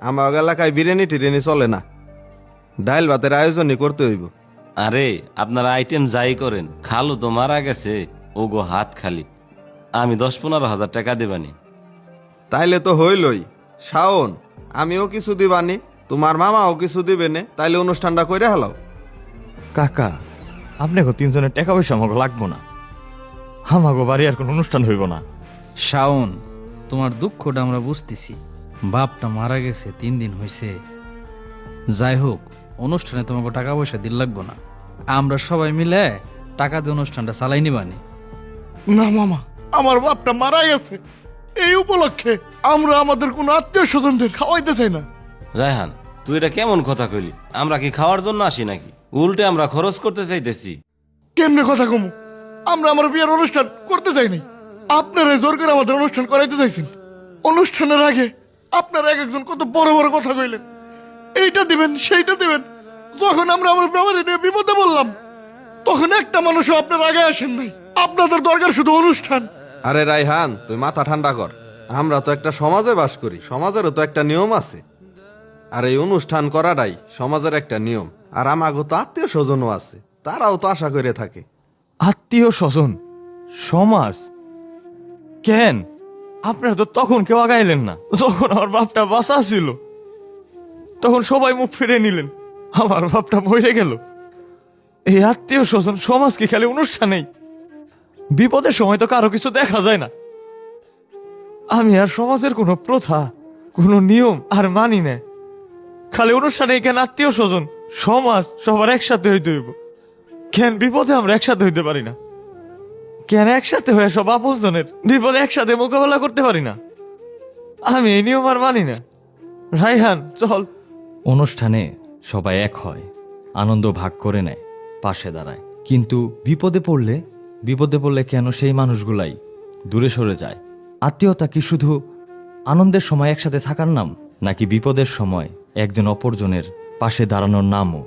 আমার এলাকায় বিরিয়ানি টিরিয়ানি চলে না, ডাইল ভাতের আয়োজনই করতে হইব। আরে আপনারা আইটেম যাই করেন, খালু তো মারা গেছে, ও গো হাত খালি। আমি 10-15 হাজার টাকা দেবানি। তাইলে তো হইলই। শাওন, আমিও কিছু দিবানি, তোমার মামাও কিছু দিবে নে, তাইলে অনুষ্ঠানটা কইরা হেলাও। কাকা, আপনাকে তিনজনের টাকা পয়সা আমাকে লাগবো না। আমাকে বাড়ি আর কোনো অনুষ্ঠান হইব না। শাওন, তোমার দুঃখটা আমরা বুঝতেছি। বাপটা মারা গেছে 3 দিন হয়েছে। যাই হোক, অনুষ্ঠানে তোমাকে টাকা পয়সা দিল লাগবো না। আমরা সবাই মিলে টাকা দিয়ে অনুষ্ঠানটা চালাই নিবানি। না মামা, আমার বাপটা মারা গেছে, এই উপলক্ষে আমরা আমাদের কোনো আত্মীয় স্বজনদের খাওয়াইতে চাই না। রায়হান, তুই এটা কেমন কথা কইলি? আমরা কি খাওয়ার জন্য আসি নাকি? উল্টে আমরা খরচ করতে চাইতেছি। কেমনে কথা কমু? আমরা আমার বিয়ের অনুষ্ঠান করতে চাইনি, আপনারা জোর করে আমাদের অনুষ্ঠান করাইতে চাইছেন। অনুষ্ঠানের আগে আপনারা এক একজন কত বড় বড় কথা কইলেন, এইটা দিবেন সেইটা দিবেন। যখন আমরা আমার ব্যাপারে নিয়ে বিপদে বললাম, তখন একটা মানুষও আপনার আগে আসেন নাই। আপনাদের দরকার শুধু অনুষ্ঠান। আরে রায়হান, তুই মাথা ঠান্ডা কর। আমরা তো একটা সমাজে বাস করি, সমাজেরও তো একটা নিয়ম আছে। আর এই অনুষ্ঠান করাটাই সমাজের একটা নিয়ম। আর আমাগো তো আত্মীয় স্বজনও আছে, তারাও তো আশা করে থাকে। আত্মীয় স্বজন, সমাজ, কেন আপনারা তো তখন কেউ আগাইলেন না? যখন আমার বাপটা বাঁচা ছিল তখন সবাই মুখ ফিরে নিলেন, আমার বাপটা মরে গেল। এই আত্মীয় স্বজন সমাজ কি খালি অনুষ্ঠানেই? বিপদের সময় তো কারো কিছু দেখা যায় না। আমি আর সমাজের কোনো প্রথা, কোনো নিয়ম আর মানি না। খালি অনুষ্ঠানে কেন আত্মীয় স্বজন সমাজ সবার একসাথে হইতে হইব? কেন বিপদে আমরা একসাথে হইতে পারি না? কেন একসাথে হয়ে সব আপনজনের বিপদে একসাথে মোকাবেলা করতে পারি না? আমি এই নিয়ম আর মানি না। রায়হান, চল। অনুষ্ঠানে সবাই এক হয়, আনন্দ ভাগ করে নেয়, পাশে দাঁড়ায়। কিন্তু বিপদে পড়লে কেন সেই মানুষগুলাই দূরে সরে যায়? আত্মীয়তা কি শুধু আনন্দের সময় একসাথে থাকার নাম, নাকি বিপদের সময় একজন অপরজনের পাশে দাঁড়ানোর নামও?